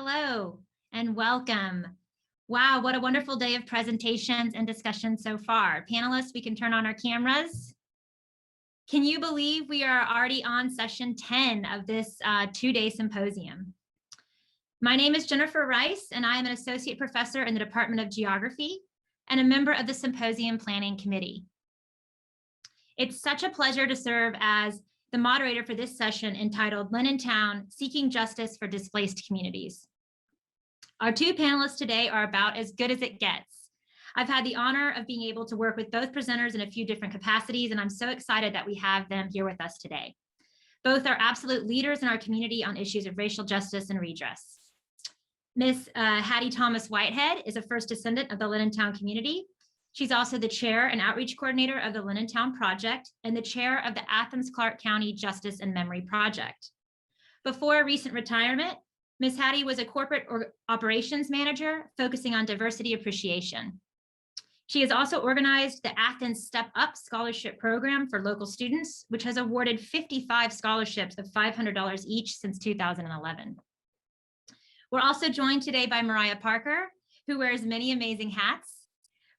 Hello and welcome. Wow, what a wonderful day of presentations and discussions so far. Panelists, we can turn on our cameras. Can you believe we are already on session 10 of this two-day symposium? My name is Jennifer Rice, and I am an associate professor in the Department of Geography and a member of the Symposium Planning Committee. It's such a pleasure to serve as the moderator for this session entitled Linnentown, Seeking Justice for Displaced Communities. Our two panelists today are about as good as it gets. I've had the honor of being able to work with both presenters in a few different capacities, and I'm so excited that we have them here with us today. Both are absolute leaders in our community on issues of racial justice and redress. Miss Hattie Thomas Whitehead is a first descendant of the Linnentown community. She's also the chair and outreach coordinator of the Linnentown Project and the chair of the Athens-Clarke County Justice and Memory Project. Before a recent retirement, Ms. Hattie was a corporate operations manager focusing on diversity appreciation. She has also organized the Athens Step Up Scholarship Program for local students, which has awarded 55 scholarships of $500 each since 2011. We're also joined today by Mariah Parker, who wears many amazing hats.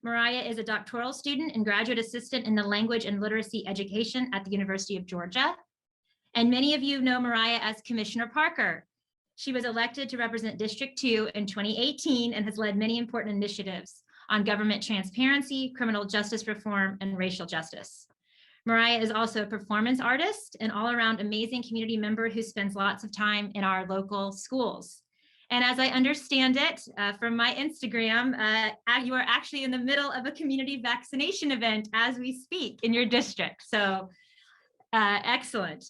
Mariah is a doctoral student and graduate assistant in the language and literacy education at the University of Georgia. And many of you know Mariah as Commissioner Parker. She was elected to represent District 2 in 2018 and has led many important initiatives on government transparency, criminal justice reform, and racial justice. Mariah is also a performance artist and all-around amazing community member who spends lots of time in our local schools. And as I understand it from my Instagram, you are actually in the middle of a community vaccination event as we speak in your district. So excellent.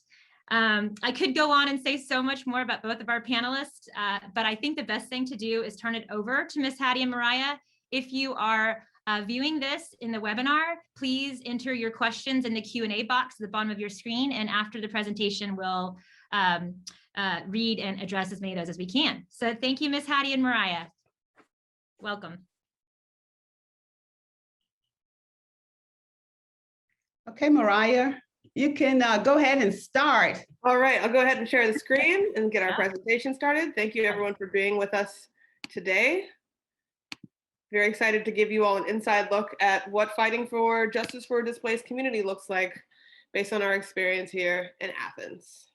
I could go on and say so much more about both of our panelists, but I think the best thing to do is turn it over to Ms. Hattie and Mariah. If you are viewing this in the webinar, please enter your questions in the Q&A box at the bottom of your screen, and after the presentation, we'll read and address as many of those as we can. So thank you, Ms. Hattie and Mariah. Welcome. Okay, Mariah, you can go ahead and start. All right, I'll go ahead and share the screen and get our presentation started. Thank you everyone for being with us today. Very excited to give you all an inside look at what fighting for justice for a displaced community looks like based on our experience here in Athens.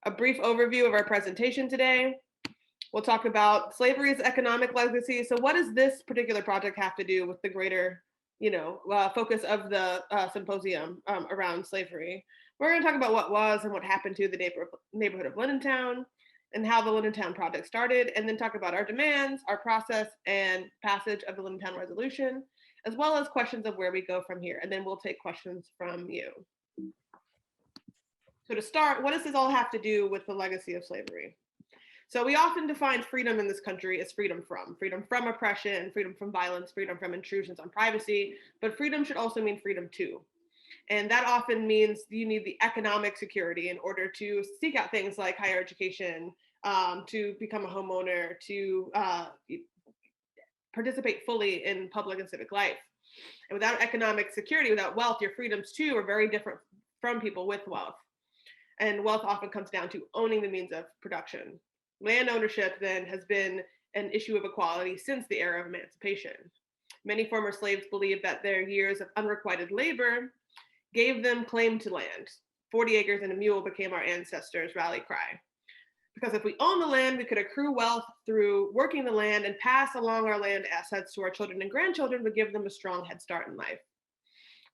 A brief overview of our presentation today. We'll talk about slavery's economic legacy. So what does this particular project have to do with the greater focus of the symposium around slavery? We're going to talk about what was and what happened to the neighborhood of Linnentown and how the Linnentown project started, and then talk about our demands, our process, and passage of the Linnentown resolution, as well as questions of where we go from here. And then we'll take questions from you. So to start, what does this all have to do with the legacy of slavery? So we often define freedom in this country as freedom from oppression, freedom from violence, freedom from intrusions on privacy, but freedom should also mean freedom too. And that often means you need the economic security in order to seek out things like higher education, to become a homeowner, to participate fully in public and civic life. And without economic security, without wealth, your freedoms too are very different from people with wealth. And wealth often comes down to owning the means of production. Land ownership then has been an issue of equality since the era of emancipation. Many former slaves believed that their years of unrequited labor gave them claim to land. 40 acres and a mule became our ancestors' rally cry. Because if we own the land, we could accrue wealth through working the land and pass along our land assets to our children and grandchildren, would give them a strong head start in life.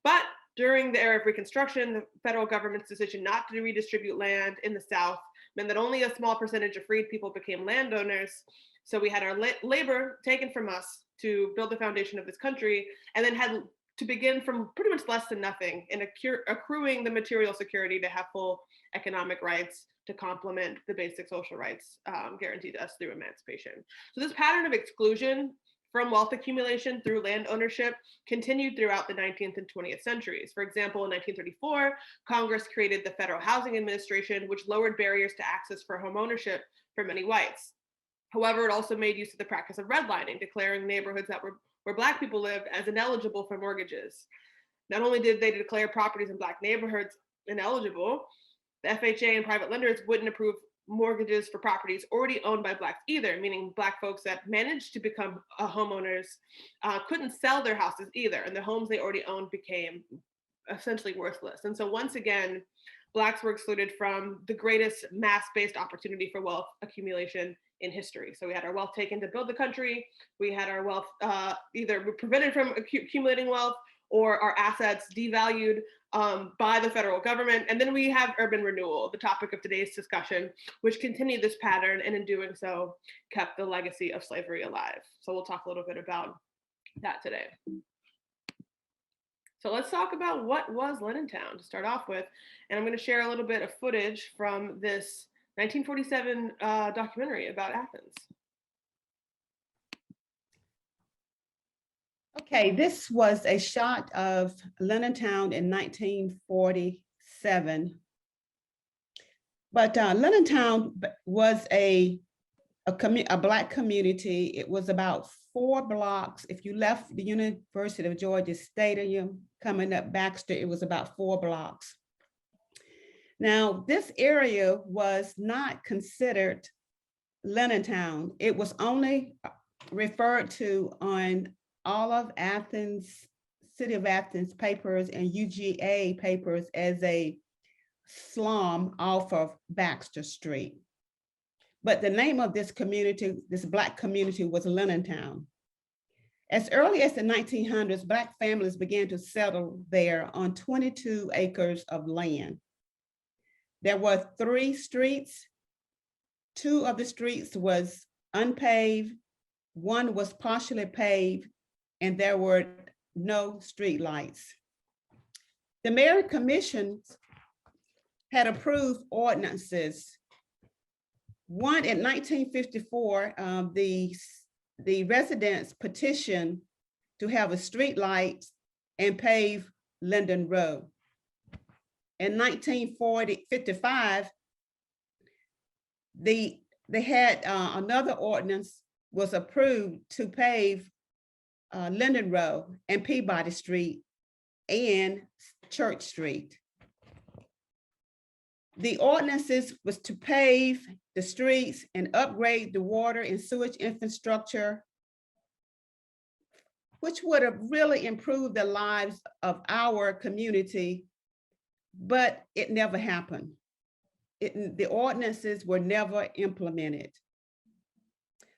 But during the era of Reconstruction, the federal government's decision not to redistribute land in the South meant that only a small percentage of freed people became landowners. So we had our labor taken from us to build the foundation of this country, and then had to begin from pretty much less than nothing in accruing the material security to have full economic rights to complement the basic social rights guaranteed to us through emancipation. So this pattern of exclusion from wealth accumulation through land ownership continued throughout the 19th and 20th centuries. For example, in 1934, Congress created the Federal Housing Administration, which lowered barriers to access for homeownership for many whites. However, it also made use of the practice of redlining, declaring neighborhoods that where Black people lived as ineligible for mortgages. Not only did they declare properties in Black neighborhoods ineligible, The FHA and private lenders wouldn't approve mortgages for properties already owned by Blacks either, meaning Black folks that managed to become homeowners couldn't sell their houses either, and the homes they already owned became essentially worthless. And so once again, Blacks were excluded from the greatest mass-based opportunity for wealth accumulation in history. So we had our wealth taken to build the country, we had our wealth either prevented from accumulating wealth, or our assets devalued by the federal government. And then we have urban renewal, the topic of today's discussion, which continued this pattern, and in doing so, kept the legacy of slavery alive. So we'll talk a little bit about that today. So let's talk about what was Linnentown to start off with. And I'm going to share a little bit of footage from this 1947 documentary about Athens. Okay, this was a shot of Linnentown in 1947. But Linnentown was a Black community. It was about 4 blocks. If you left the University of Georgia Stadium coming up Baxter, it was about 4 blocks. Now, this area was not considered Linnentown. It was only referred to on all of Athens, City of Athens papers and UGA papers as a slum off of Baxter Street. But the name of this community, this Black community, was Linnentown. As early as the 1900s, Black families began to settle there on 22 acres of land. There were 3 streets. 2 of the streets was unpaved, 1 was partially paved, and there were no street lights. The Mayor Commissions had approved ordinances. One in 1954, the residents petitioned to have a street light and pave Linden Road. In 1955, they had another ordinance was approved to pave Linden Road and Peabody Street and Church Street. The ordinances was to pave the streets and upgrade the water and sewage infrastructure, which would have really improved the lives of our community, but it never happened. The ordinances were never implemented.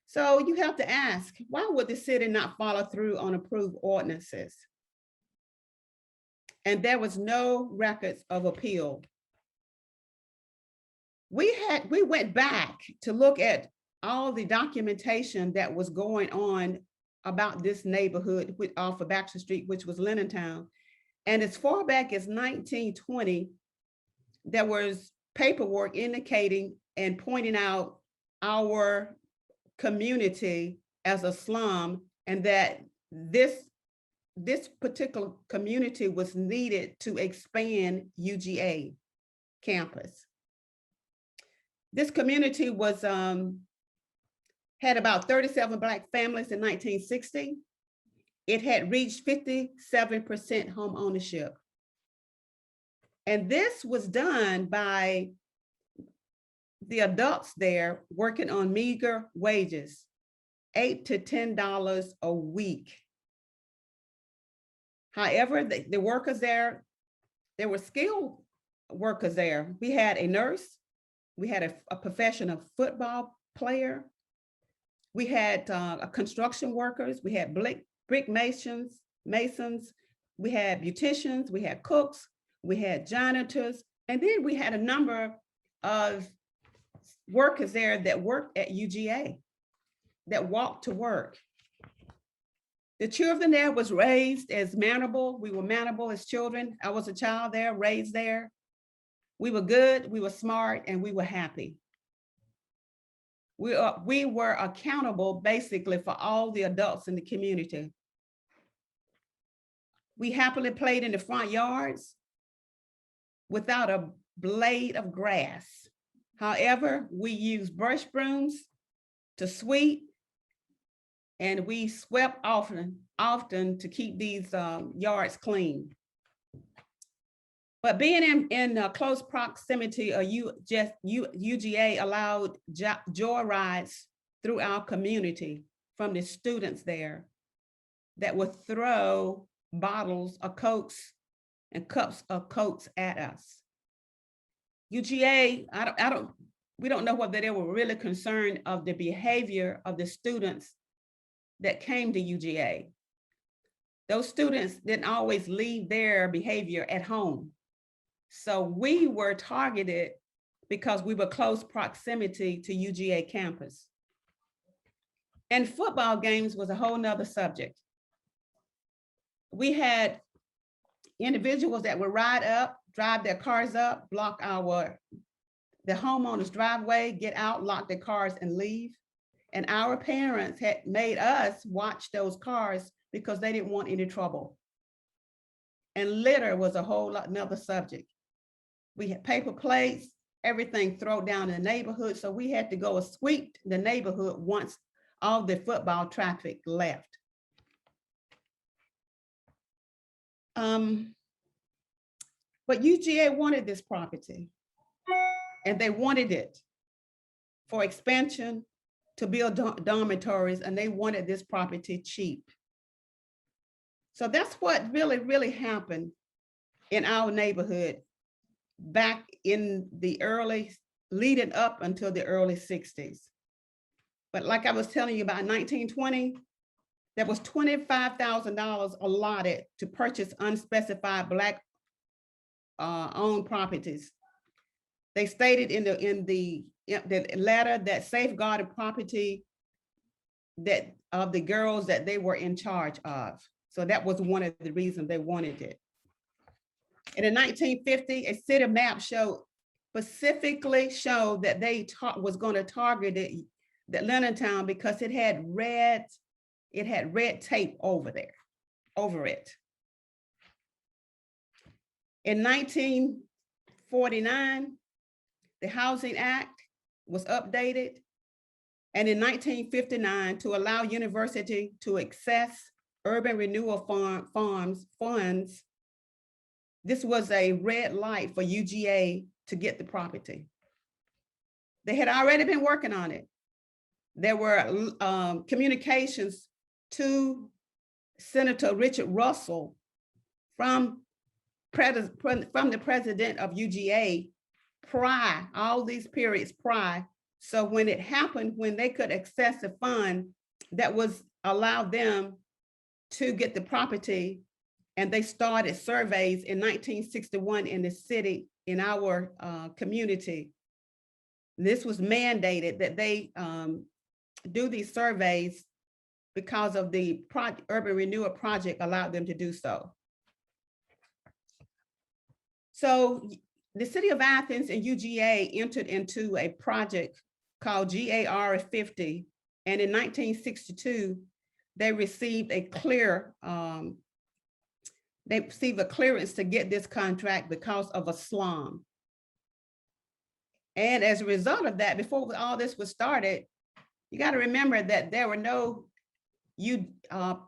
So you have to ask, why would the city not follow through on approved ordinances? And there was no records of appeal. We went back to look at all the documentation that was going on about this neighborhood off of Baxter Street, which was Linnentown. And as far back as 1920, there was paperwork indicating and pointing out our community as a slum, and that this particular community was needed to expand UGA campus. This community was had about 37 Black families in 1960. It had reached 57% home ownership. And this was done by the adults there working on meager wages, $8 to $10 a week. However, the workers there were skilled workers there. We had a nurse, we had a professional football player, we had construction workers, we had brick masons, we had beauticians, we had cooks, we had janitors, and then we had a number of workers there that worked at UGA, that walked to work. The children there was raised as mannerable. We were mannerable as children. I was a child there, raised there. We were good, we were smart, and we were happy. We were accountable basically for all the adults in the community. We happily played in the front yards without a blade of grass. However, we used brush brooms to sweep, and we swept often to keep these yards clean. But being in close proximity, UGA allowed joy rides through our community from the students there that would throw bottles of Cokes and cups of Cokes at us. UGA, we don't know whether they were really concerned of the behavior of the students that came to UGA. Those students didn't always leave their behavior at home. So we were targeted because we were close proximity to UGA campus. And football games was a whole nother subject. We had individuals that would ride up, drive their cars up, block the homeowner's driveway, get out, lock their cars and leave. And our parents had made us watch those cars because they didn't want any trouble. And litter was a whole lot another subject. We had paper plates, everything thrown down in the neighborhood. So we had to go and sweep the neighborhood once all the football traffic left. But UGA wanted this property, and they wanted it for expansion to build dormitories, and they wanted this property cheap. So that's what really happened in our neighborhood back in the leading up until the early 60s. But like I was telling you about 1920, there was $25,000 allotted to purchase unspecified Black owned properties. They stated in the letter that safeguarded property that of the girls that they were in charge of. So that was one of the reasons they wanted it. And in 1950, a city map specifically showed that they was going to target it, the Linnentown, because it had red tape over it. In 1949, the Housing Act was updated. And in 1959, to allow university to access urban renewal funds, this was a red light for UGA to get the property. They had already been working on it. There were communications to Senator Richard Russell from the president of UGA prior, all these periods prior. So when it happened, when they could access a fund that was allowed them to get the property, and they started surveys in 1961 in the city, in our community. This was mandated that they do these surveys because of the Urban Renewal Project allowed them to do so. So the city of Athens and UGA entered into a project called GAR 50. And in 1962, they received a clearance to get this contract because of a slum. And as a result of that, before all this was started, you got to remember that there were no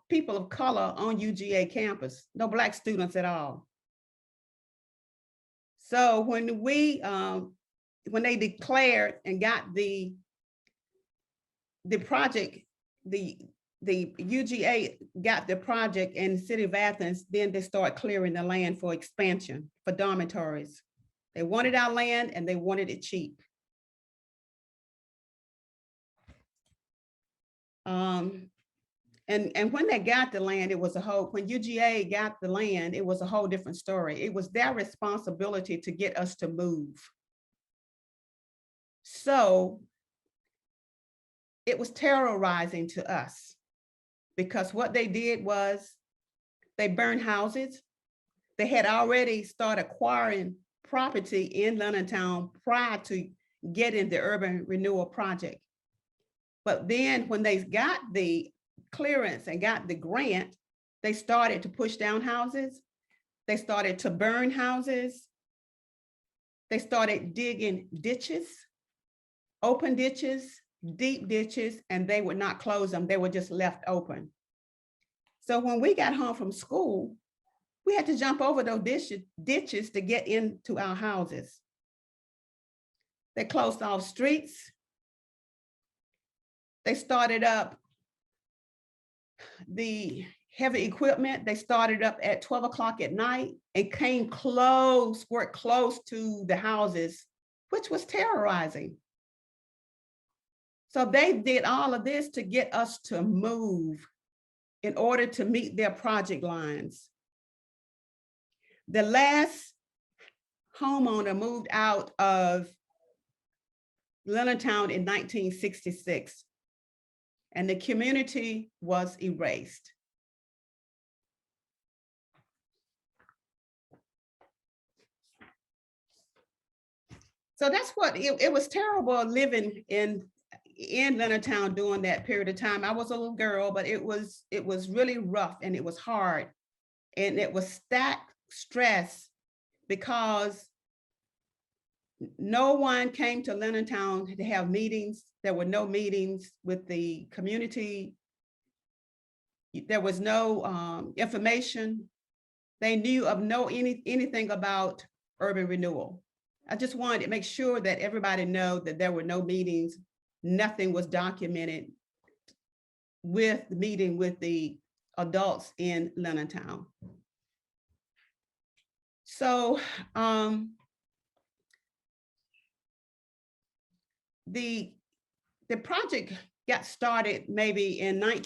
people of color on UGA campus, no Black students at all. So when they declared and got the project, the UGA got the project in the city of Athens, then they start clearing the land for expansion, for dormitories. They wanted our land and they wanted it cheap. And when they got the land, when UGA got the land, it was a whole different story. It was their responsibility to get us to move. So it was terrorizing to us because what they did was they burned houses. They had already started acquiring property in Linnentown prior to getting the Urban Renewal Project. But then when they got the clearance and got the grant, they started to push down houses. They started to burn houses. They started digging ditches, open ditches, deep ditches, and they would not close them. They were just left open. So when we got home from school, We had to jump over those ditches to get into our houses. They closed off streets. They started up the heavy equipment. They started up at 12 o'clock at night and came close, worked close to the houses, which was terrorizing. So they did all of this to get us to move in order to meet their project lines. The last homeowner moved out of Linnentown in 1966, and the community was erased. So that's what, it was terrible living in Linnentown during that period of time. I was a little girl, but it was really rough and it was hard. And it was stacked stress because no one came to Linnentown to have meetings. There were no meetings with the community. There was no information. They knew of anything about urban renewal. I just wanted to make sure that everybody know that there were no meetings. Nothing was documented with the meeting with the adults in Linnentown. So the project got started maybe in let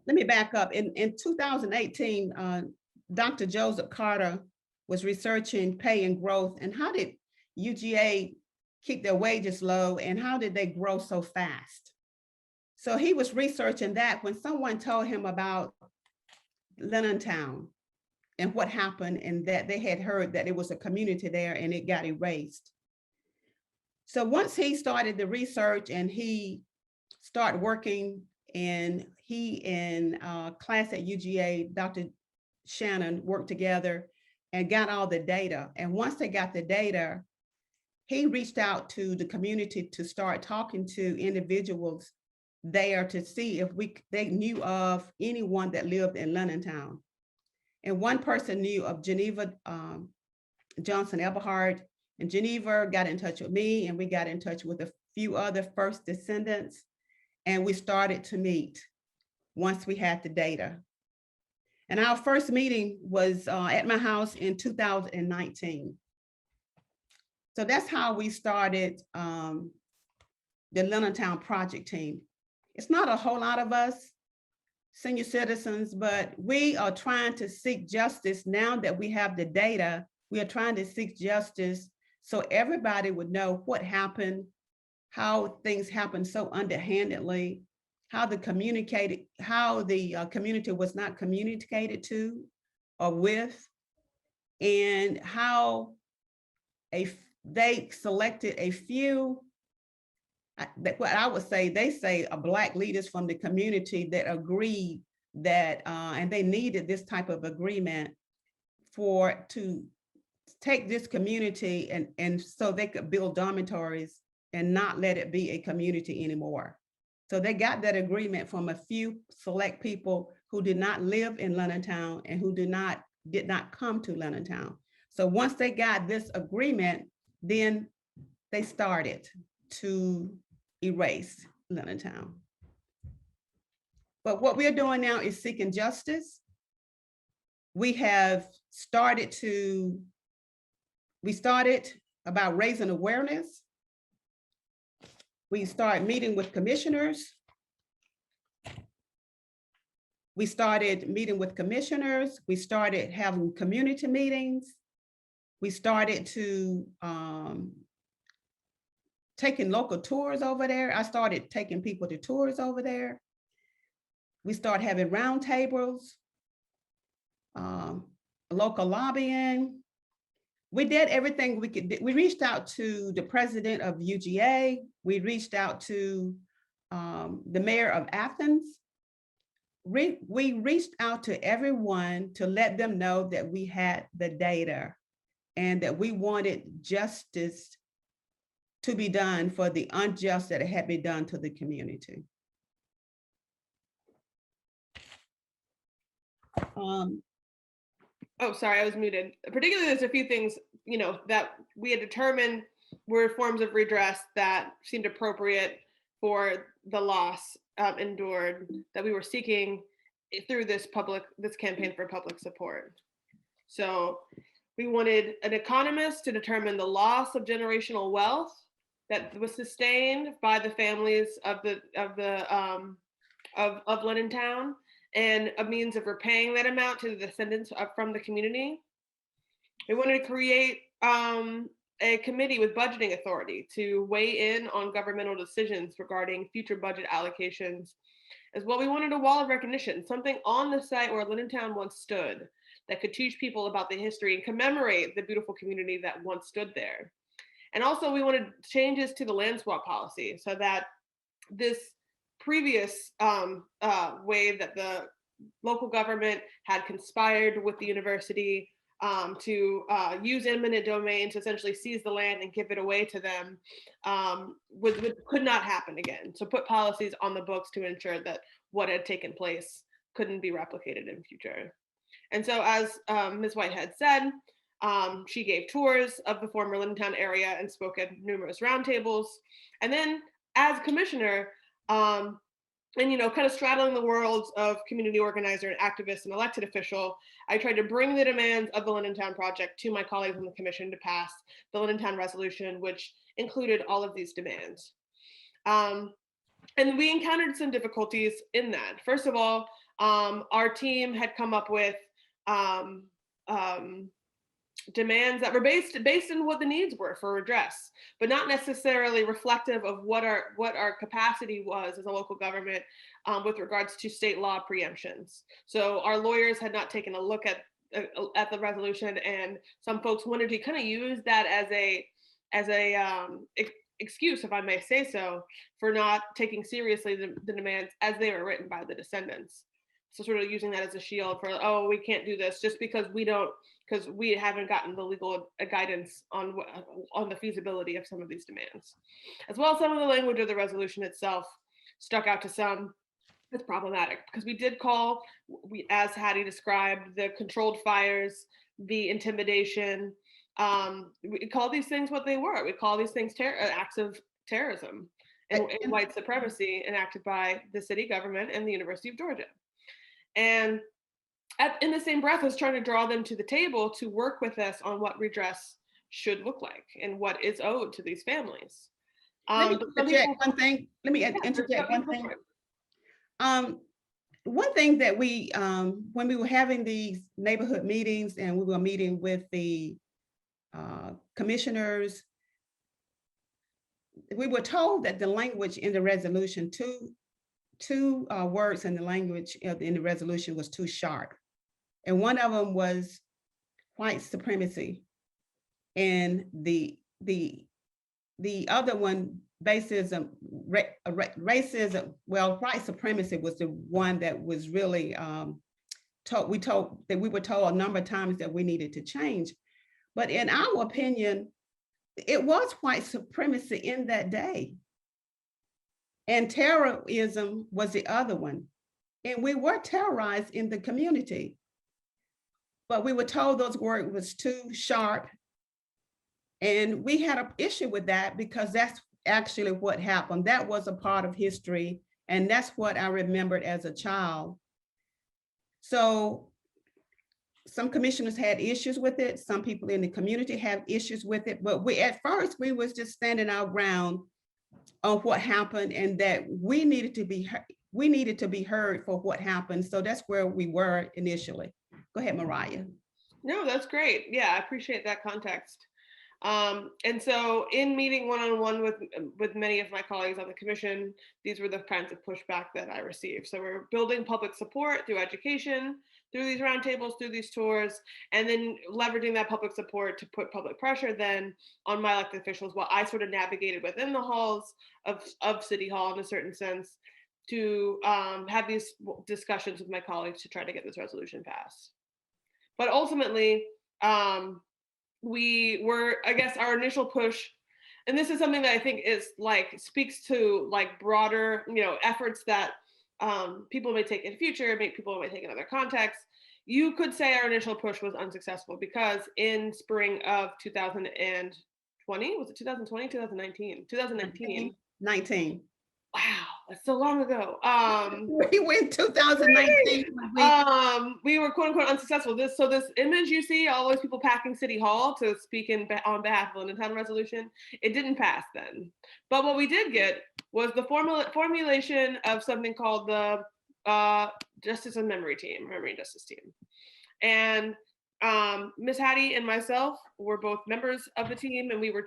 me back up. In 2018, Dr. Joseph Carter was researching pay and growth and how did UGA keep their wages low and how did they grow so fast? So he was researching that when someone told him about Linnentown and what happened and that they had heard that it was a community there and it got erased. So once he started the research and he started working, and he and class at UGA, Dr. Shannon, worked together and got all the data. And once they got the data, he reached out to the community to start talking to individuals there to see if they knew of anyone that lived in Linnentown. And one person knew of Geneva Johnson Eberhard, and Geneva got in touch with me, and we got in touch with a few other first descendants, and we started to meet once we had the data. And our first meeting was at my house in 2019. So that's how we started the Linnentown project team. It's not a whole lot of us, senior citizens, but we are trying to seek justice now that we have the data. We are trying to seek justice so everybody would know what happened, how things happened so underhandedly, how the community was not communicated to or with, and how they selected a few, what I would say, they say Black leaders from the community that agreed that, and they needed this type of agreement to take this community and so they could build dormitories and not let it be a community anymore. So they got that agreement from a few select people who did not live in Linnentown and who did not come to Linnentown. So once they got this agreement, then they started to erase Linnentown. But what we're doing now is seeking justice. We started about raising awareness. We started meeting with commissioners. We started meeting with commissioners. We started having community meetings. We started to taking local tours over there. I started taking people to tours over there. We started having roundtables, local lobbying. We did everything we could do. We reached out to the president of UGA. We reached out to the mayor of Athens. We reached out to everyone to let them know that we had the data and that we wanted justice to be done for the unjust that had been done to the community. Oh, sorry, I was muted. Particularly, there's a few things, that we had determined were forms of redress that seemed appropriate for the loss endured that we were seeking through this campaign for public support. So we wanted an economist to determine the loss of generational wealth that was sustained by the families of Linnentown, and a means of repaying that amount to the descendants from the community. We wanted to create a committee with budgeting authority to weigh in on governmental decisions regarding future budget allocations. As well, we wanted a wall of recognition, something on the site where Linnentown once stood that could teach people about the history and commemorate the beautiful community that once stood there. And also we wanted changes to the land swap policy so that this previous way that the local government had conspired with the university to use eminent domain to essentially seize the land and give it away to them could not happen again. So put policies on the books to ensure that what had taken place couldn't be replicated in future. And so as Ms. Whitehead said, she gave tours of the former Linnentown area and spoke at numerous roundtables. And then as commissioner, and kind of straddling the worlds of community organizer and activist and elected official, I tried to bring the demands of the Linnentown project to my colleagues on the commission to pass the Linnentown resolution, which included all of these demands. And we encountered some difficulties in that. First of all, our team had come up with demands that were based on what the needs were for redress, but not necessarily reflective of what our capacity was as a local government with regards to state law preemptions. So our lawyers had not taken a look at the resolution, and some folks wanted to kind of use that as a excuse, if I may say so, for not taking seriously the demands as they were written by the descendants. So sort of using that as a shield for, oh, we can't do this just because we haven't gotten the legal guidance on the feasibility of some of these demands. As well, some of the language of the resolution itself stuck out to some as problematic, because we did call, as Hattie described, the controlled fires, the intimidation, we call these things what they were. We call these things acts of terrorism and white supremacy enacted by the city government and the University of Georgia. And in the same breath, was trying to draw them to the table to work with us on what redress should look like and what is owed to these families. Let me interject one thing. One thing that we, when we were having these neighborhood meetings and we were meeting with the commissioners, we were told that the language in the resolution, two words in the language in the resolution was too sharp. And one of them was white supremacy. And the other one, racism, well, white supremacy was the one that was really we were told a number of times that we needed to change. But in our opinion, it was white supremacy in that day. And terrorism was the other one. And we were terrorized in the community. But we were told those words was too sharp. And we had an issue with that because that's actually what happened. That was a part of history. And that's what I remembered as a child. So some commissioners had issues with it. Some people in the community have issues with it. But at first, we was just standing our ground on what happened and that we needed to be heard for what happened. So that's where we were initially. Go ahead, Mariah. No, that's great. Yeah, I appreciate that context. And so in meeting one-on-one with many of my colleagues on the commission, these were the kinds of pushback that I received. So we're building public support through education, through these roundtables, through these tours, and then leveraging that public support to put public pressure then on my elected officials while I sort of navigated within the halls of City Hall in a certain sense to have these discussions with my colleagues to try to get this resolution passed. But ultimately, we were, I guess, our initial push, and this is something that I think is speaks to broader, efforts that people may take in the future, people may take in other contexts, you could say our initial push was unsuccessful because in spring of 2020, was it 2020, 2019? 2019. 19. Wow, that's so long ago. We went 2019. We were quote unquote unsuccessful. This image you see, all those people packing City Hall to speak on behalf of the Linnentown resolution, it didn't pass then. But what we did get was the formulation of something called the Justice and Memory Team, Memory and Justice Team. And Ms. Hattie and myself were both members of the team, and we were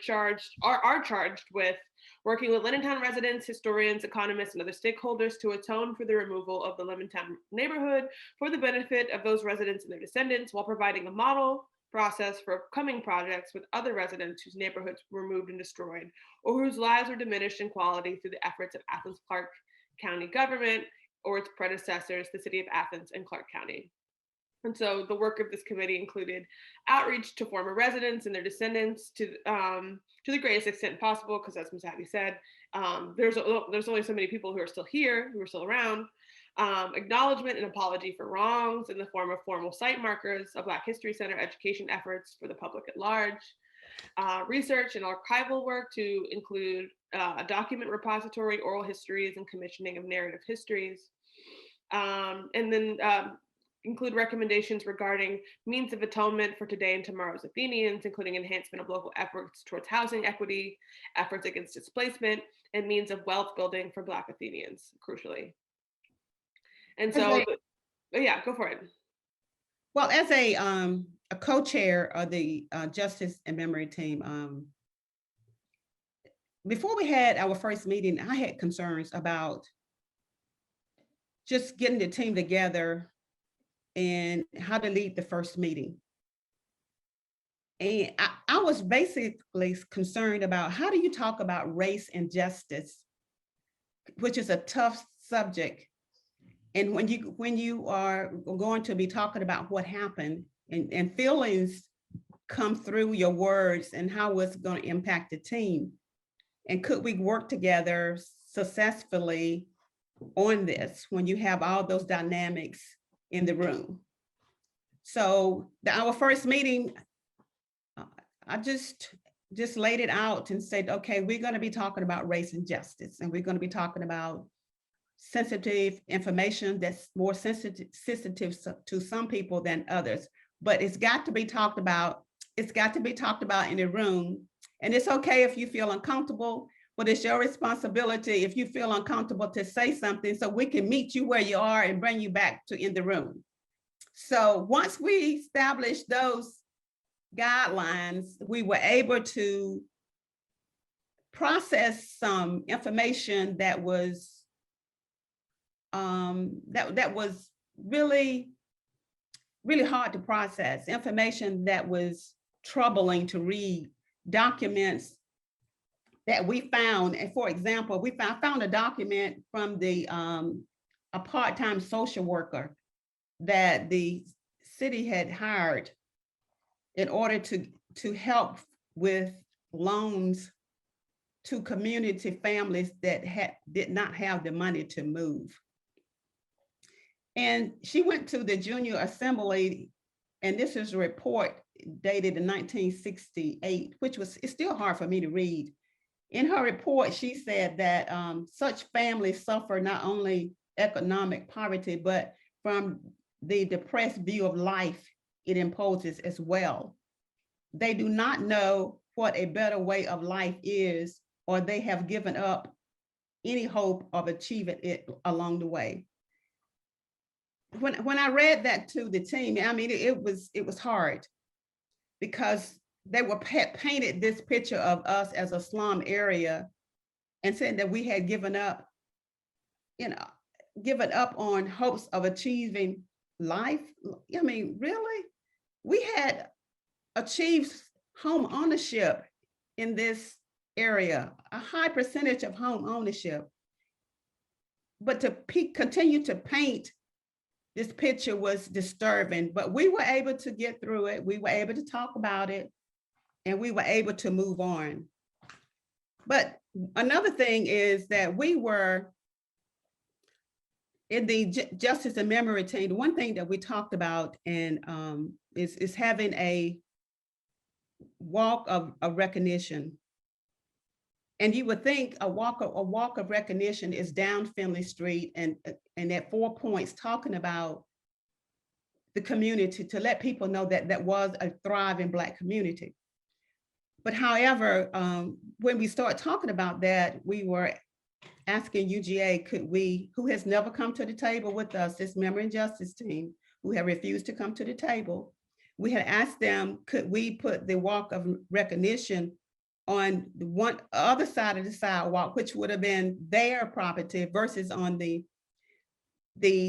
are charged with working with Linnentown residents, historians, economists, and other stakeholders to atone for the removal of the Linnentown neighborhood for the benefit of those residents and their descendants, while providing a model process for upcoming projects with other residents whose neighborhoods were removed and destroyed, or whose lives were diminished in quality through the efforts of Athens-Clarke County government or its predecessors, the city of Athens and Clarke County. And so the work of this committee included outreach to former residents and their descendants to the greatest extent possible, because as Ms. Hattie said, there's only so many people who are still here, who are still around. Acknowledgement and apology for wrongs in the form of formal site markers, a Black History Center education efforts for the public at large, research and archival work to include a document repository, oral histories, and commissioning of narrative histories. And then include recommendations regarding means of atonement for today and tomorrow's Athenians, including enhancement of local efforts towards housing equity, efforts against displacement, and means of wealth building for Black Athenians, crucially. And so, yeah, go for it. Well, as a co-chair of the Justice and Memory Team, before we had our first meeting, I had concerns about just getting the team together and how to lead the first meeting. And I was basically concerned about how do you talk about race and justice, which is a tough subject. And when you are going to be talking about what happened and feelings come through your words and how it's going to impact the team. And could we work together successfully on this when you have all those dynamics in the room? So our first meeting, I just laid it out and said, okay, we're going to be talking about race and justice, and we're going to be talking about sensitive information that's more sensitive to some people than others, but it's got to be talked about. It's got to be talked about in the room, and it's okay if you feel uncomfortable, but it's your responsibility if you feel uncomfortable to say something so we can meet you where you are and bring you back to in the room. So once we established those guidelines, we were able to process some information that was that was really hard to process, information that was troubling to read, documents that we found. And for example, we found a document from a part-time social worker that the city had hired in order to help with loans to community families that did not have the money to move. And she went to the Junior Assembly, and this is a report dated in 1968, which it's still hard for me to read. In her report, she said that such families suffer not only economic poverty, but from the depressed view of life it imposes as well. They do not know what a better way of life is, or they have given up any hope of achieving it along the way. When I read that to the team, I mean, it was hard, because they painted this picture of us as a slum area and said that we had given up on hopes of achieving life. I mean, really? We had achieved home ownership in this area, a high percentage of home ownership. But to continue to paint this picture was disturbing, but we were able to get through it. We were able to talk about it, and we were able to move on. But another thing is that we were in the justice and memory team, the one thing that we talked about and is having a walk of recognition. And you would think a walk of recognition is down Finley Street and at 4 Points talking about the community to let people know that that was a thriving Black community. But however, when we start talking about that, we were asking UGA, could we, who has never come to the table with us, this memory and justice team, who have refused to come to the table, we had asked them, could we put the walk of recognition on the one other side of the sidewalk, which would have been their property versus on the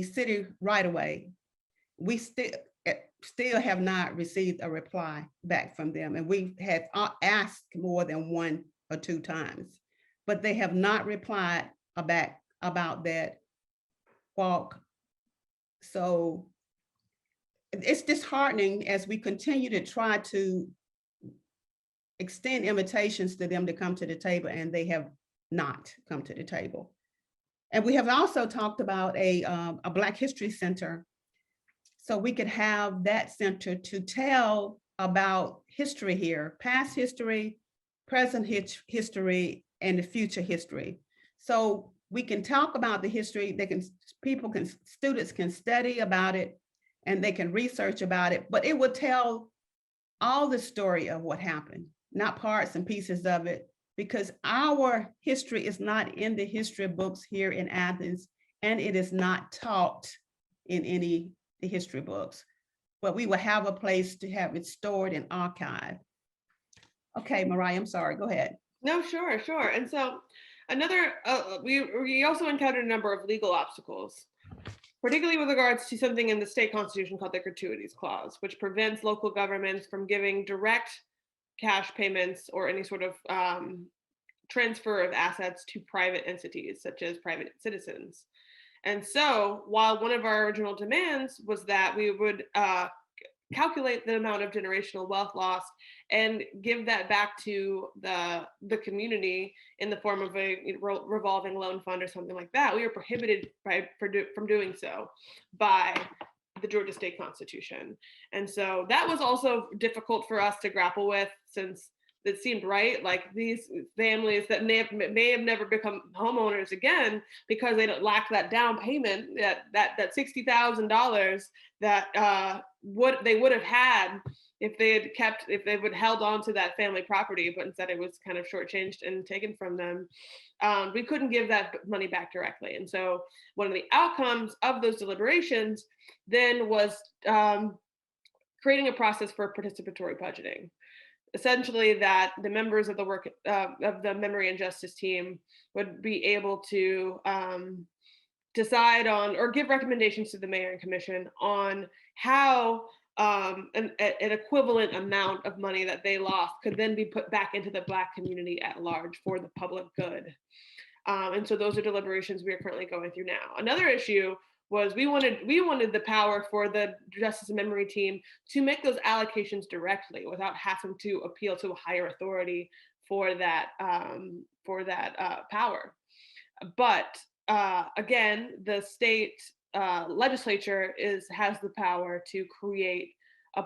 city right of way. We still have not received a reply back from them. And we had asked more than 1 or 2 times, but they have not replied about that walk. So it's disheartening as we continue to try to extend invitations to them to come to the table, and they have not come to the table. And we have also talked about a Black History Center, so we could have that center to tell about history here, past history, present history, and the future history. So we can talk about the history, students can study about it, and they can research about it, but it would tell all the story of what happened, not parts and pieces of it, because our history is not in the history books here in Athens, and it is not taught in any the history books, but we will have a place to have it stored and archived. Okay, Mariah, I'm sorry, go ahead. No, sure. And so another, we also encountered a number of legal obstacles, particularly with regards to something in the state constitution called the gratuities clause, which prevents local governments from giving direct cash payments or any sort of transfer of assets to private entities, such as private citizens. And so while one of our original demands was that we would calculate the amount of generational wealth loss and give that back to the community in the form of a revolving loan fund or something like that, we were prohibited from doing so by the Georgia State Constitution. And so that was also difficult for us to grapple with, since it seemed right, like these families that may have never become homeowners again because they don't lack that down payment, that $60,000 that they would have had if they would held on to that family property, but instead it was kind of shortchanged and taken from them. We couldn't give that money back directly. And so one of the outcomes of those deliberations then was creating a process for participatory budgeting. Essentially, that the members of the work of the Memory and Justice team would be able to decide on or give recommendations to the mayor and commission on how an equivalent amount of money that they lost could then be put back into the Black community at large for the public good. And so those are deliberations we are currently going through now. Another issue was we wanted the power for the Justice and Memory team to make those allocations directly without having to appeal to a higher authority for that power. But again, the state legislature has the power to create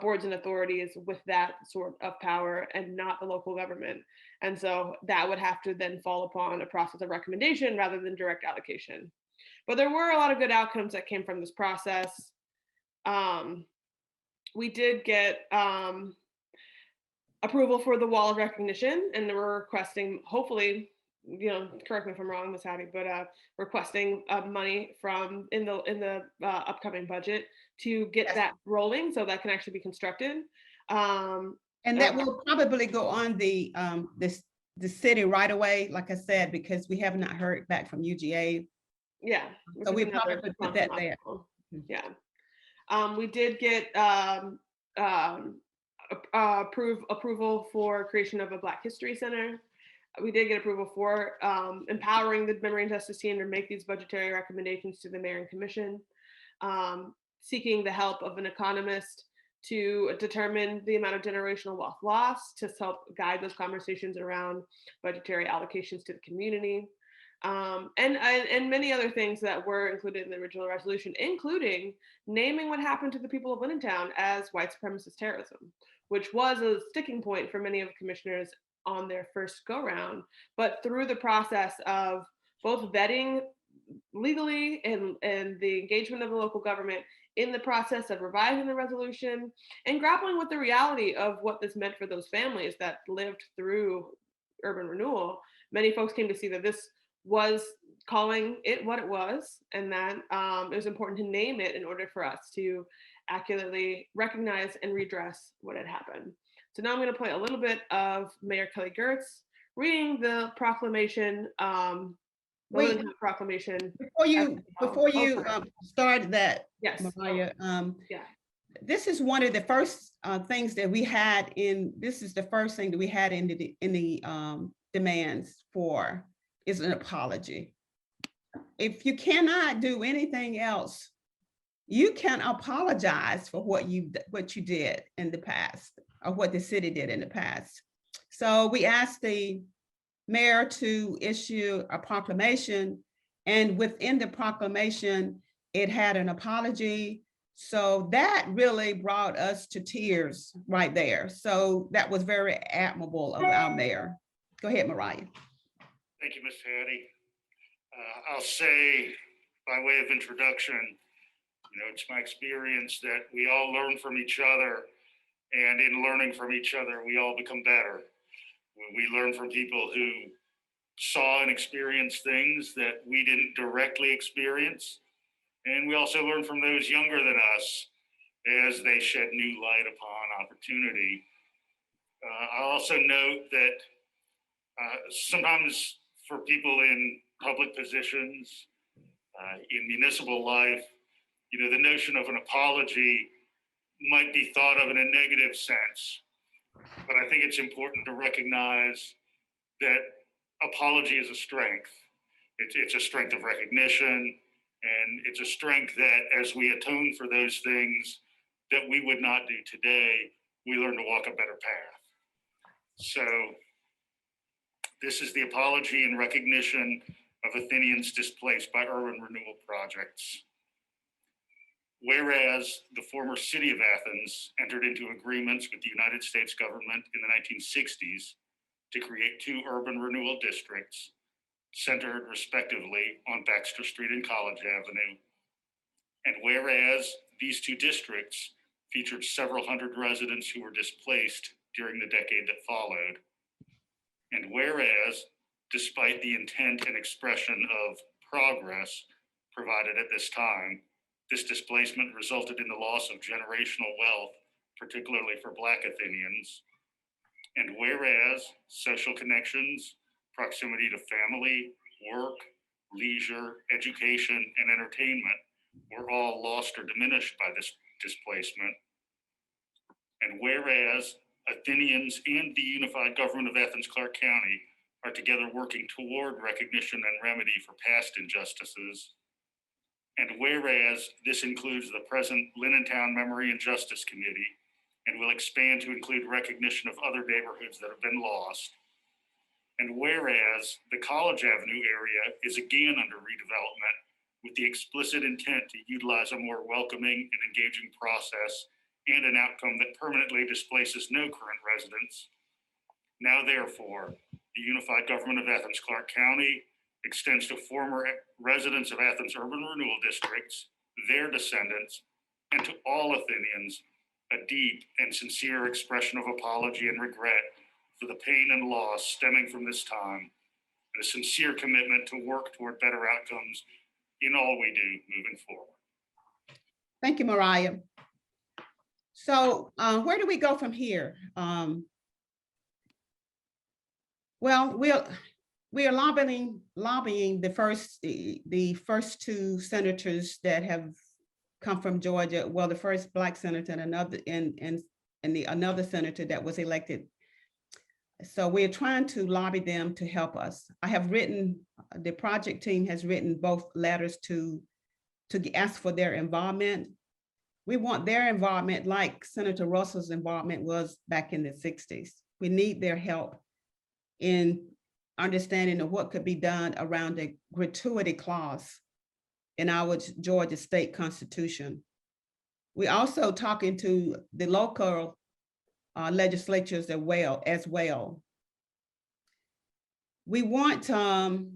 boards and authorities with that sort of power and not the local government. And so that would have to then fall upon a process of recommendation rather than direct allocation. But there were a lot of good outcomes that came from this process. We did get approval for the wall of recognition, and we're requesting, hopefully, correct me if I'm wrong, Ms. Hattie, but requesting money from in the upcoming budget to get that rolling so that can actually be constructed. And that will probably go on the city right away, like I said, because we have not heard back from UGA. Yeah. So we probably could put that there. Yeah. We did get approval for creation of a Black History Center. We did get approval for empowering the Memory and Justice team to make these budgetary recommendations to the mayor and commission, seeking the help of an economist to determine the amount of generational wealth lost to help guide those conversations around budgetary allocations to the community. and many other things that were included in the original resolution, including naming what happened to the people of Linnentown as white supremacist terrorism, which was a sticking point for many of the commissioners on their first go round. But through the process of both vetting legally and the engagement of the local government in the process of revising the resolution and grappling with the reality of what this meant for those families that lived through urban renewal, many folks came to see that this was calling it what it was, and that it was important to name it in order for us to accurately recognize and redress what had happened. So now I'm going to play a little bit of Mayor Kelly Gertz reading the proclamation, Wait, proclamation. before you start that, Yes. Mariah, Yeah. this is one of the first things that we had in, this is the first thing that we had in the demands for is an apology. If you cannot do anything else, you can apologize for what you did in the past, or what the city did in the past. So we asked the mayor to issue a proclamation, and within the proclamation, it had an apology. So that really brought us to tears right there. So that was very admirable of our mayor. Go ahead, Mariah. Thank you, Ms. Hattie. I'll say by way of introduction, it's my experience that we all learn from each other, and in learning from each other, we all become better. We learn from people who saw and experienced things that we didn't directly experience. And we also learn from those younger than us as they shed new light upon opportunity. I'll also note that sometimes for people in public positions, in municipal life, the notion of an apology might be thought of in a negative sense. But I think it's important to recognize that apology is a strength. It's a strength of recognition, and it's a strength that as we atone for those things that we would not do today, we learn to walk a better path. So this is the apology and recognition of Athenians displaced by urban renewal projects. Whereas the former city of Athens entered into agreements with the United States government in the 1960s to create 2 urban renewal districts centered respectively on Baxter Street and College Avenue. And whereas these 2 districts featured several hundred residents who were displaced during the decade that followed. And whereas, despite the intent and expression of progress provided at this time, this displacement resulted in the loss of generational wealth, particularly for Black Athenians. And whereas social connections, proximity to family, work, leisure, education, and entertainment were all lost or diminished by this displacement. And whereas Athenians and the unified government of Athens-Clarke County are together working toward recognition and remedy for past injustices. And whereas this includes the present Linnentown Memory and Justice Committee, and will expand to include recognition of other neighborhoods that have been lost. And whereas the College Avenue area is again under redevelopment with the explicit intent to utilize a more welcoming and engaging process and an outcome that permanently displaces no current residents. Now, therefore, the unified government of Athens-Clarke County extends to former residents of Athens urban renewal districts, their descendants, and to all Athenians, a deep and sincere expression of apology and regret for the pain and loss stemming from this time, and a sincere commitment to work toward better outcomes in all we do moving forward. Thank you, Mariah. So where do we go from here? Well, we are lobbying the first 2 senators that have come from Georgia. Well, the first Black senator and another senator that was elected. So we're trying to lobby them to help us. The project team has written both letters to ask for their involvement. We want their involvement like Senator Russell's involvement was back in the 60s. We need their help in understanding of what could be done around the gratuity clause in our Georgia state constitution. We also talking to the local legislatures as well. We want to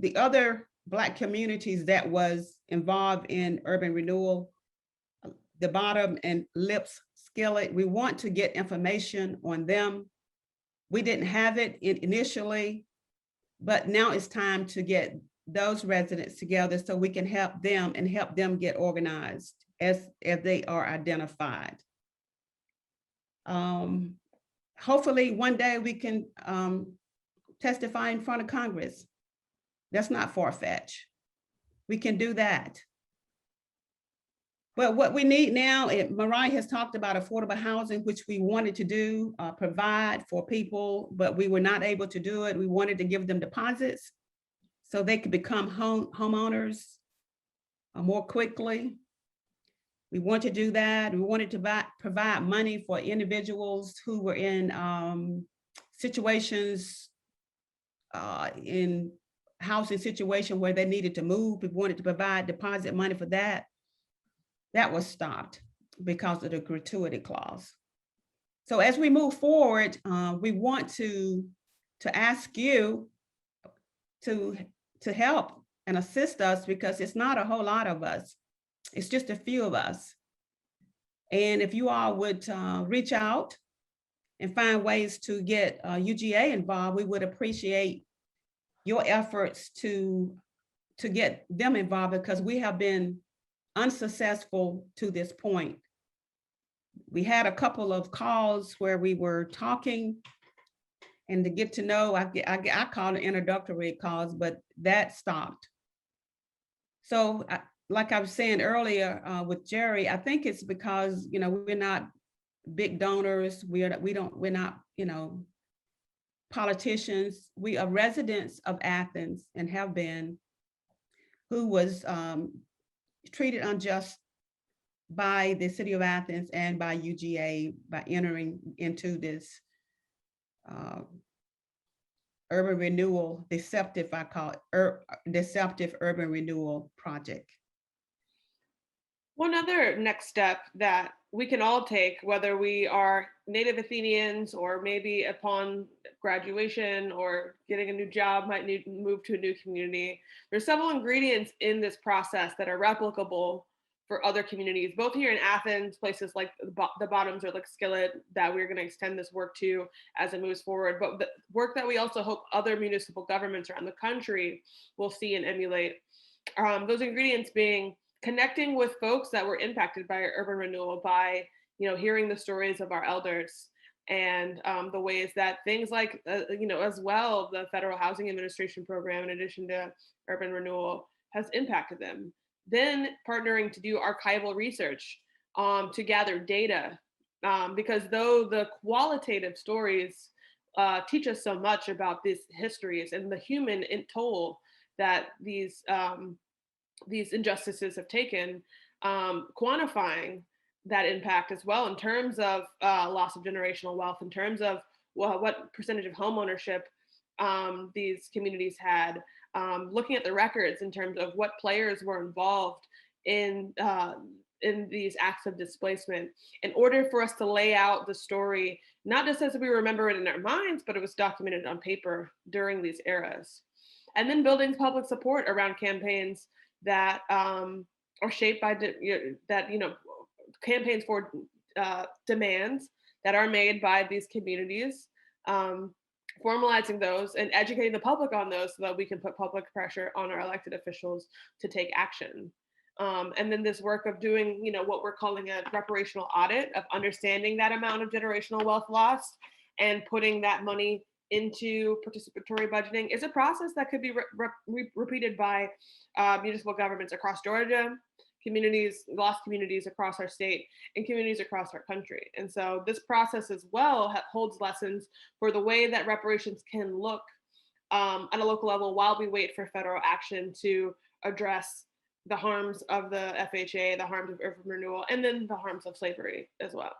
the other Black communities that was involved in urban renewal, the bottom and lips skillet, we want to get information on them. We didn't have it initially, but now it's time to get those residents together so we can help them and help them get organized as they are identified. Hopefully one day we can testify in front of Congress. That's not far-fetched. We can do that. But what we need now, Mariah has talked about affordable housing, which we wanted to do, provide for people, but we were not able to do it. We wanted to give them deposits so they could become homeowners more quickly. We want to do that. We wanted to provide money for individuals who were in situations, in housing situation where they needed to move. We wanted to provide deposit money for that. That was stopped because of the gratuity clause. So as we move forward, we want to ask you to help and assist us, because it's not a whole lot of us. It's just a few of us. And if you all would reach out and find ways to get UGA involved, we would appreciate your efforts to get them involved, because we have been unsuccessful to this point. We had a couple of calls where we were talking and to get to know, I call it introductory calls, but that stopped. So like I was saying earlier with Jerry, I think it's because, we're not big donors. We're not, politicians. We are residents of Athens and have been, who was treated unjust by the city of Athens and by UGA by entering into this urban renewal, deceptive urban renewal project. One other next step that we can all take, whether we are native Athenians or maybe upon graduation or getting a new job, might need to move to a new community. There's several ingredients in this process that are replicable for other communities, both here in Athens, places like the bottoms or like Skillet, that we're going to extend this work to as it moves forward, but the work that we also hope other municipal governments around the country will see and emulate. Those ingredients being connecting with folks that were impacted by urban renewal, by hearing the stories of our elders, and the ways that things like as well the Federal Housing Administration program, in addition to urban renewal, has impacted them. Then partnering to do archival research to gather data, because though the qualitative stories teach us so much about these histories and the human toll that these injustices have taken, quantifying that impact as well in terms of loss of generational wealth, in terms of what percentage of home ownership these communities had, looking at the records in terms of what players were involved in these acts of displacement, in order for us to lay out the story, not just as we remember it in our minds, but it was documented on paper during these eras. And then building public support around campaigns that are shaped by campaigns for demands that are made by these communities, formalizing those and educating the public on those so that we can put public pressure on our elected officials to take action. And then this work of doing, what we're calling a reparational audit, of understanding that amount of generational wealth lost and putting that money into participatory budgeting is a process that could be repeated by municipal governments across Georgia, lost communities across our state, and communities across our country. And so this process as well holds lessons for the way that reparations can look at a local level while we wait for federal action to address the harms of the FHA, the harms of urban renewal, and then the harms of slavery as well.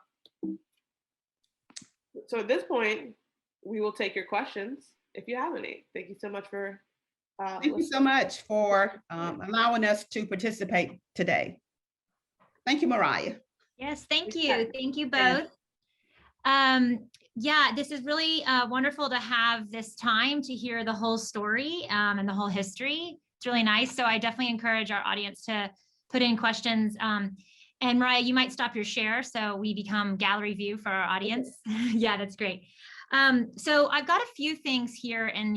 So at this point, we will take your questions if you have any. Thank you so much for Thank you so much for allowing us to participate today. Thank you, Mariah. Yes, thank Yeah. you. Thank you Yeah. both. Yeah, this is really wonderful to have this time to hear the whole story and the whole history. It's really nice. So I definitely encourage our audience to put in questions. And Mariah, you might stop your share so we become gallery view for our audience. Yeah, that's great. So I've got a few things here in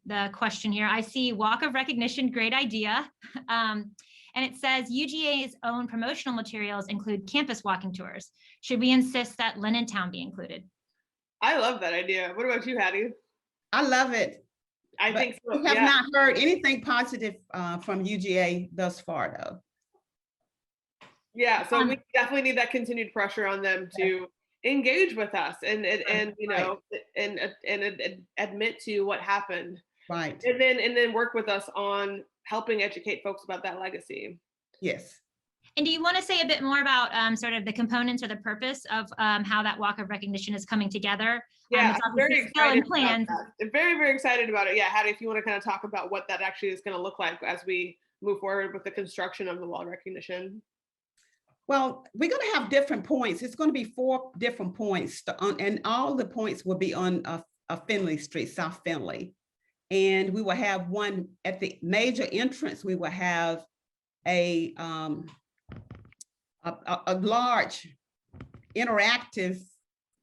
the question here. I see walk of recognition, great idea. And it says UGA's own promotional materials include campus walking tours. Should we insist that Linnentown be included? I love that idea. What about you, Hattie? I love it. I But think so. we have Yeah. not heard anything positive from UGA thus far, though. Yeah. So we definitely need that continued pressure on them to engage with us and you know and admit to what happened. Right. And then work with us on helping educate folks about that legacy. Yes. And do you want to say a bit more about sort of the components or the purpose of how that walk of recognition is coming together? Yeah, it's I'm very obviously still in excited about plans. that. I'm very, very excited about it. Yeah, Hattie, if you want to kind of talk about what that actually is going to look like as we move forward with the construction of the wall recognition. Well, we're going to have different points. It's going to be 4 different points, and all the points will be on Finley Street, South Finley. And we will have one at the major entrance. We will have a large interactive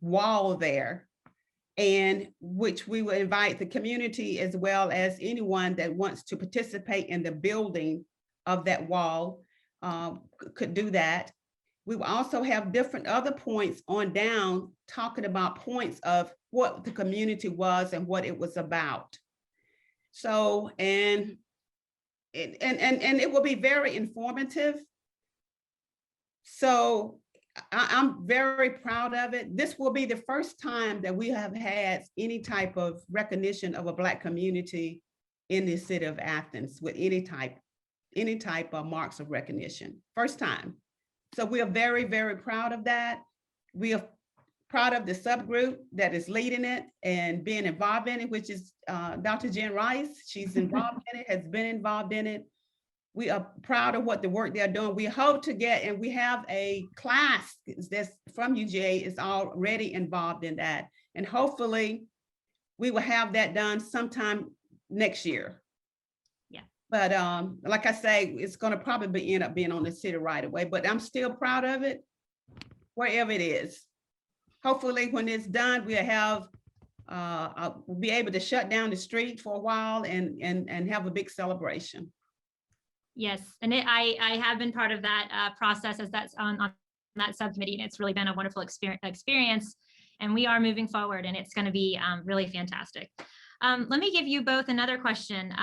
wall there, and which we will invite the community as well as anyone that wants to participate in the building of that wall could do that. We will also have different other points on down talking about points of what the community was and what it was about. So, and it will be very informative. So I'm very proud of it. This will be the first time that we have had any type of recognition of a Black community in the city of Athens with any type of marks of recognition. First time. So we are very, very proud of that. We are proud of the subgroup that is leading it and being involved in it, which is Dr. Jen Rice. She's involved in it, has been involved in it. We are proud of what the work they're doing. We hope to get, and we have a class that's from UGA is already involved in that. And hopefully we will have that done sometime next year. Yeah. But like I say, it's going to probably end up being on the city right away, but I'm still proud of it, wherever it is. Hopefully when it's done, we'll have, we'll be able to shut down the street for a while and have a big celebration. Yes, and I have been part of that process as that's on that subcommittee, and it's really been a wonderful experience. And we are moving forward, and it's going to be really fantastic. Let me give you both another question.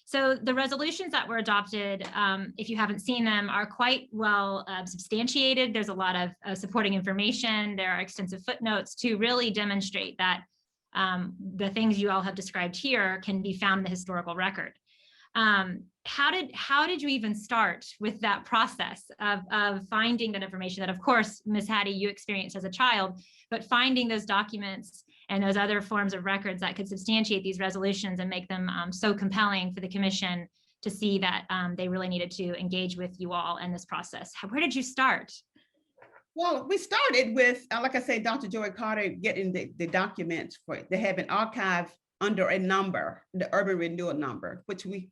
So the resolutions that were adopted, if you haven't seen them, are quite well substantiated. There's a lot of supporting information. There are extensive footnotes to really demonstrate that the things you all have described here can be found in the historical record. How did you even start with that process of finding that information that, of course, Ms. Hattie, you experienced as a child, but finding those documents and those other forms of records that could substantiate these resolutions and make them so compelling for the commission to see that they really needed to engage with you all in this process? Where did you start? Well, we started with, like I said, Dr. Joy Carter getting the documents for it. They have an archive under a number, the urban renewal number, which we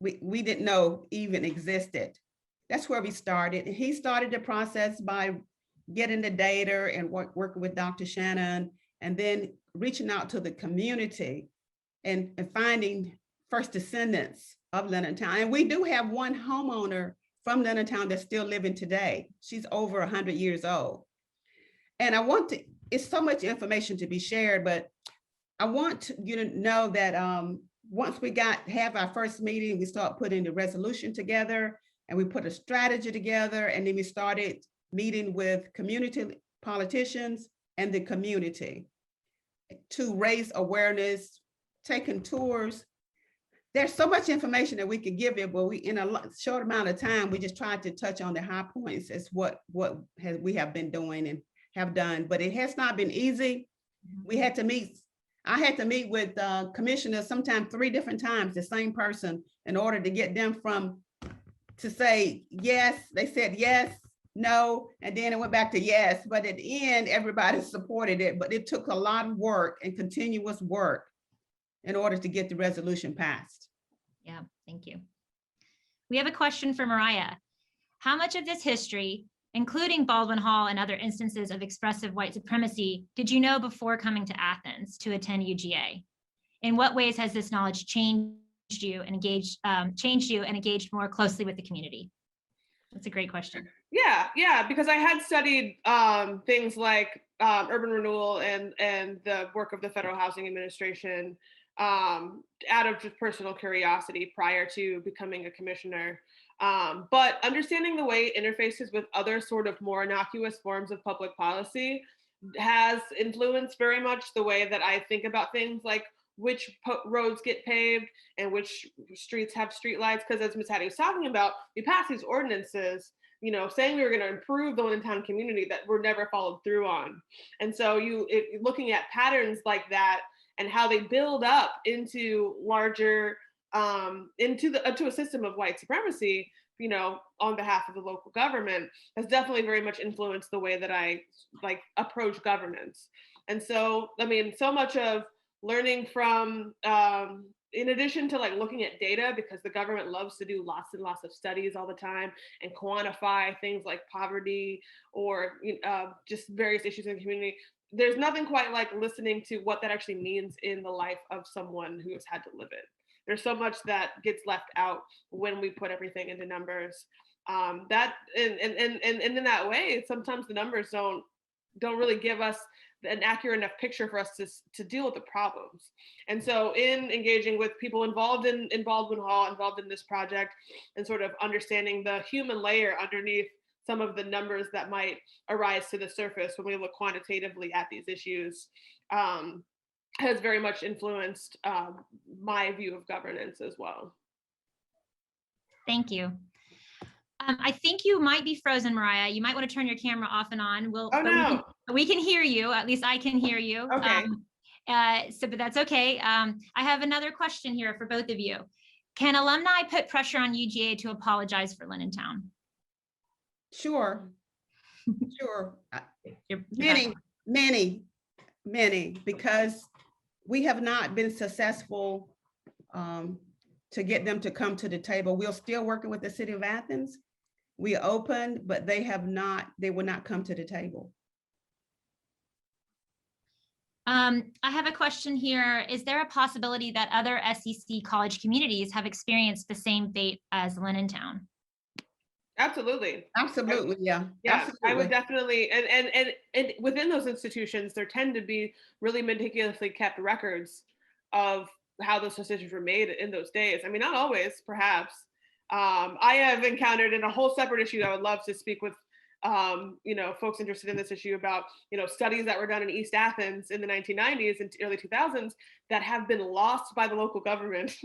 didn't know even existed. That's where we started. And he started the process by getting the data and working with Dr. Shannon, and then reaching out to the community and finding first descendants of Linnentown. And we do have one homeowner from Linnentown that's still living today. She's over 100 years old. And it's so much information to be shared, but I want you to know that once we have our first meeting, we start putting the resolution together, and we put a strategy together, and then we started meeting with community politicians and the community to raise awareness, taking tours. There's so much information that we could give you, but in a short amount of time, we just tried to touch on the high points as what we have been doing and have done. But it has not been easy. We had to meet, I had to meet with commissioners sometimes 3 different times, the same person, in order to get them to say yes. They said yes, no, and then it went back to yes. But at the end, everybody supported it, but it took a lot of work and continuous work in order to get the resolution passed. Yeah, thank you. We have a question for Mariah. How much of this history, including Baldwin Hall and other instances of expressive white supremacy, did you know before coming to Athens to attend UGA? In what ways has this knowledge changed you and engaged more closely with the community? That's a great question. Yeah, because I had studied things like urban renewal and the work of the Federal Housing Administration out of just personal curiosity prior to becoming a commissioner. But understanding the way it interfaces with other sort of more innocuous forms of public policy has influenced very much the way that I think about things like which roads get paved and which streets have streetlights. Because as Ms. Hattie was talking about, we passed these ordinances, you know, saying we were going to improve the Linnentown community that were never followed through on. And so looking at patterns like that and how they build up into larger, into a system of white supremacy, you know, on behalf of the local government, has definitely very much influenced the way that I approach governance. And so, I mean, so much of learning from, in addition to looking at data, because the government loves to do lots and lots of studies all the time and quantify things like poverty or just various issues in the community. There's nothing quite like listening to what that actually means in the life of someone who has had to live it. There's so much that gets left out when we put everything into numbers. That and in that way, sometimes the numbers don't really give us an accurate enough picture for us to deal with the problems. And so in engaging with people involved in Baldwin Hall, involved in this project, and sort of understanding the human layer underneath some of the numbers that might arise to the surface when we look quantitatively at these issues, has very much influenced my view of governance as well. Thank you. I think you might be frozen, Mariah. You might want to turn your camera off and on. We can hear you. At least I can hear you. Okay. But that's okay. I have another question here for both of you. Can alumni put pressure on UGA to apologize for Linnentown? Sure. You're Many, because we have not been successful to get them to come to the table. We're still working with the city of Athens. We opened, but they will not come to the table. I have a question here. Is there a possibility that other SEC college communities have experienced the same fate as Linnentown? Absolutely. Yeah. Absolutely. I would definitely, and within those institutions, there tend to be really meticulously kept records of how those decisions were made in those days. I mean, not always, perhaps. I have encountered in a whole separate issue I would love to speak with folks interested in this issue about, studies that were done in East Athens in the 1990s and early 2000s that have been lost by the local government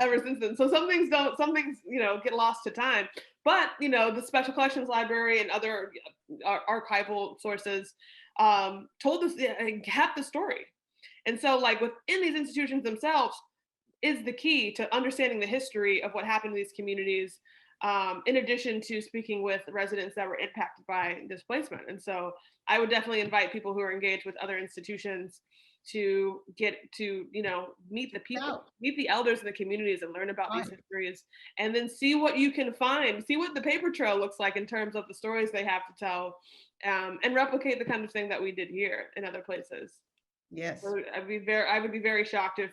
ever since then. So some things get lost to time. But, the Special Collections Library and other archival sources told us and kept the story. And so within these institutions themselves is the key to understanding the history of what happened in these communities, in addition to speaking with residents that were impacted by displacement. And so I would definitely invite people who are engaged with other institutions to get to, meet the people, meet the elders in the communities and learn about these histories, and then see what you can find, see what the paper trail looks like in terms of the stories they have to tell, and replicate the kind of thing that we did here in other places. Yes. So I would be very shocked if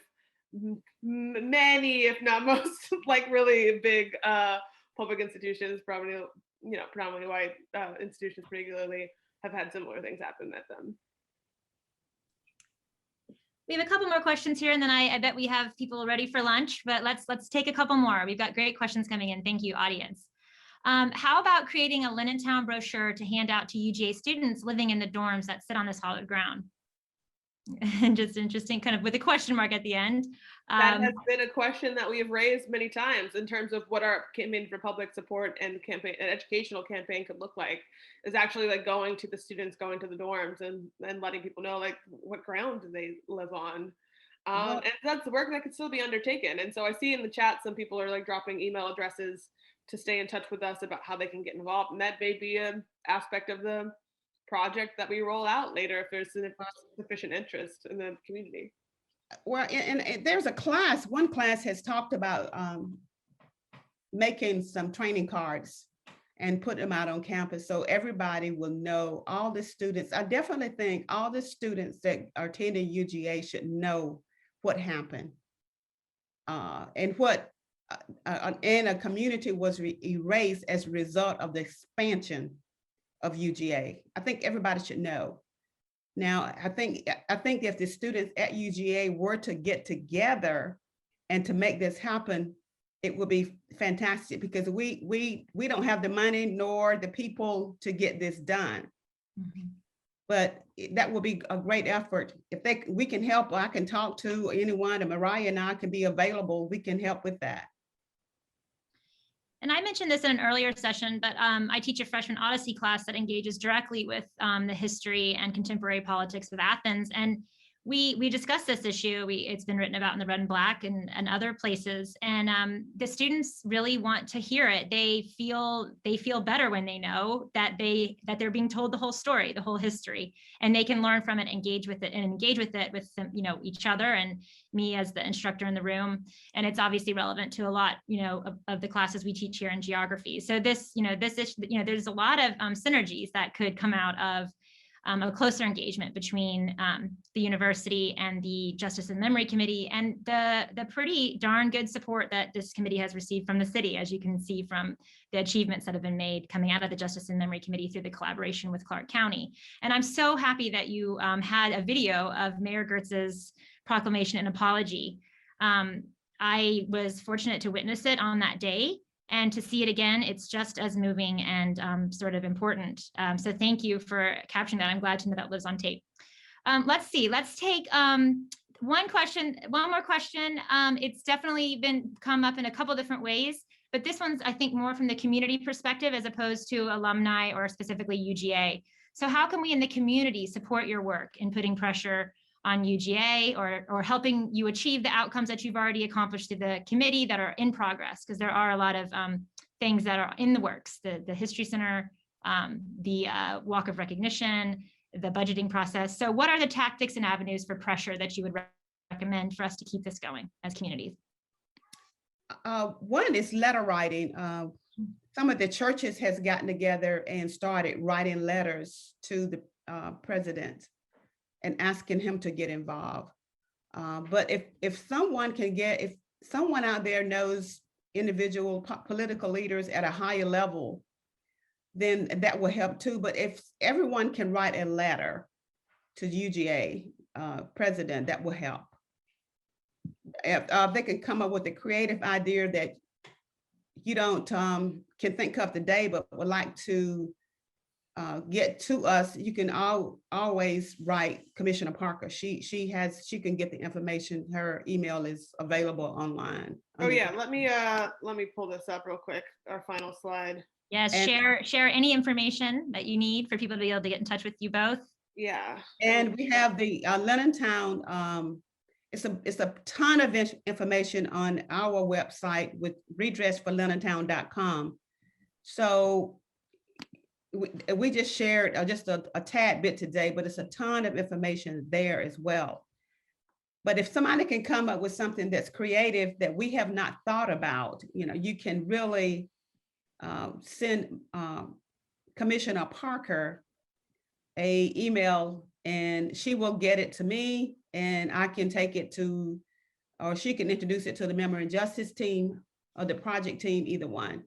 many, if not most, really big public institutions, probably, predominantly white institutions particularly, have had similar things happen at them. We have a couple more questions here, and then I bet we have people ready for lunch, but let's take a couple more. We've got great questions coming in. Thank you, audience. How about creating a Linnentown brochure to hand out to UGA students living in the dorms that sit on this hallowed ground? And just interesting, kind of with a question mark at the end. That has been a question that we have raised many times in terms of what our campaign for public support and campaign and educational campaign could look like, is actually like going to the students, going to the dorms and letting people know like what ground do they live on. And that's the work that could still be undertaken. And so I see in the chat, some people are like dropping email addresses to stay in touch with us about how they can get involved. And that may be an aspect of the project that we roll out later if there's sufficient interest in the community. Well, and there's a class, one class has talked about making some training cards and put them out on campus so everybody will know, all the students. I definitely think all the students that are attending UGA should know what happened and what and a community was erased as a result of the expansion of UGA. I think everybody should know. Now, I think if the students at UGA were to get together and to make this happen, it would be fantastic because we don't have the money nor the people to get this done. Mm-hmm. But that would be a great effort. If we can help, or I can talk to anyone, and Mariah and I can be available, we can help with that. And I mentioned this in an earlier session, but I teach a freshman Odyssey class that engages directly with the history and contemporary politics of Athens. And we discussed this issue. It's been written about in the Red and Black and other places. And the students really want to hear it. They feel better when they know that they're being told the whole story, the whole history, and they can learn from it, engage with it with them, each other and me as the instructor in the room. And it's obviously relevant to a lot, of the classes we teach here in geography. So this issue, there's a lot of synergies that could come out of a closer engagement between the university and the Justice and Memory Committee, and the pretty darn good support that this committee has received from the city, as you can see from the achievements that have been made coming out of the Justice and Memory Committee through the collaboration with Clarke County. And I'm so happy that you had a video of Mayor Gertz's proclamation and apology. I was fortunate to witness it on that day. And to see it again, it's just as moving and sort of important. So thank you for capturing that. I'm glad to know that lives on tape. Let's see, let's take one more question. It's definitely come up in a couple different ways, but this one's, I think, more from the community perspective as opposed to alumni or specifically UGA. So how can we in the community support your work in putting pressure on UGA or helping you achieve the outcomes that you've already accomplished through the committee that are in progress? Because there are a lot of things that are in the works, the History Center, the Walk of Recognition, the budgeting process. So what are the tactics and avenues for pressure that you would recommend for us to keep this going as communities? One is letter writing. Some of the churches has gotten together and started writing letters to the president and asking him to get involved. But if someone out there knows individual political leaders at a higher level, then that will help too. But if everyone can write a letter to UGA president, that will help. If they can come up with a creative idea that you don't can think of today, but would like to get to us, you can always write Commissioner Parker. She can get the information. Her email is available online. Oh yeah, let me pull this up real quick. Our final slide. Yes, share any information that you need for people to be able to get in touch with you both. Yeah. And we have the Linnentown. It's a ton of information on our website with redressforlinnentown.com. So we just shared just a tad bit today, but it's a ton of information there as well. But if somebody can come up with something that's creative that we have not thought about, you can really send Commissioner Parker an email and she will get it to me and I can take it to, or she can introduce it to the Memory and Justice team or the project team, either one.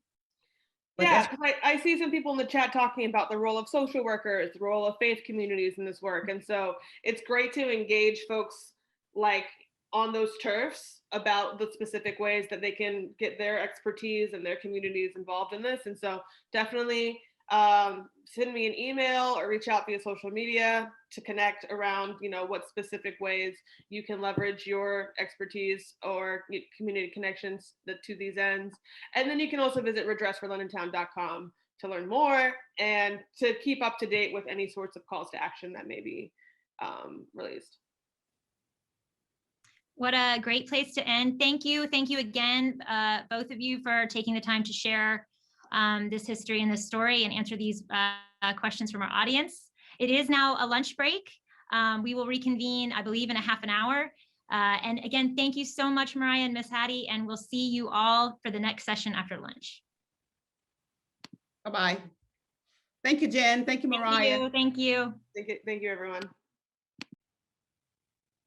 But yeah, I see some people in the chat talking about the role of social workers, the role of faith communities in this work. And so it's great to engage folks like on those turfs about the specific ways that they can get their expertise and their communities involved in this. And so definitely send me an email or reach out via social media to connect around, what specific ways you can leverage your expertise or community connections to these ends. And then you can also visit redressforlinnentown.com to learn more and to keep up to date with any sorts of calls to action that may be released. What a great place to end. Thank you. Thank you again, both of you, for taking the time to share this history and this story and answer these questions from our audience. It is now a lunch break. We will reconvene, I believe, in a half an hour. And again, thank you so much, Mariah and Miss Hattie, and we'll see you all for the next session after lunch. Bye-bye. Thank you, Jen. Thank you, Mariah. Thank you. Thank you, everyone.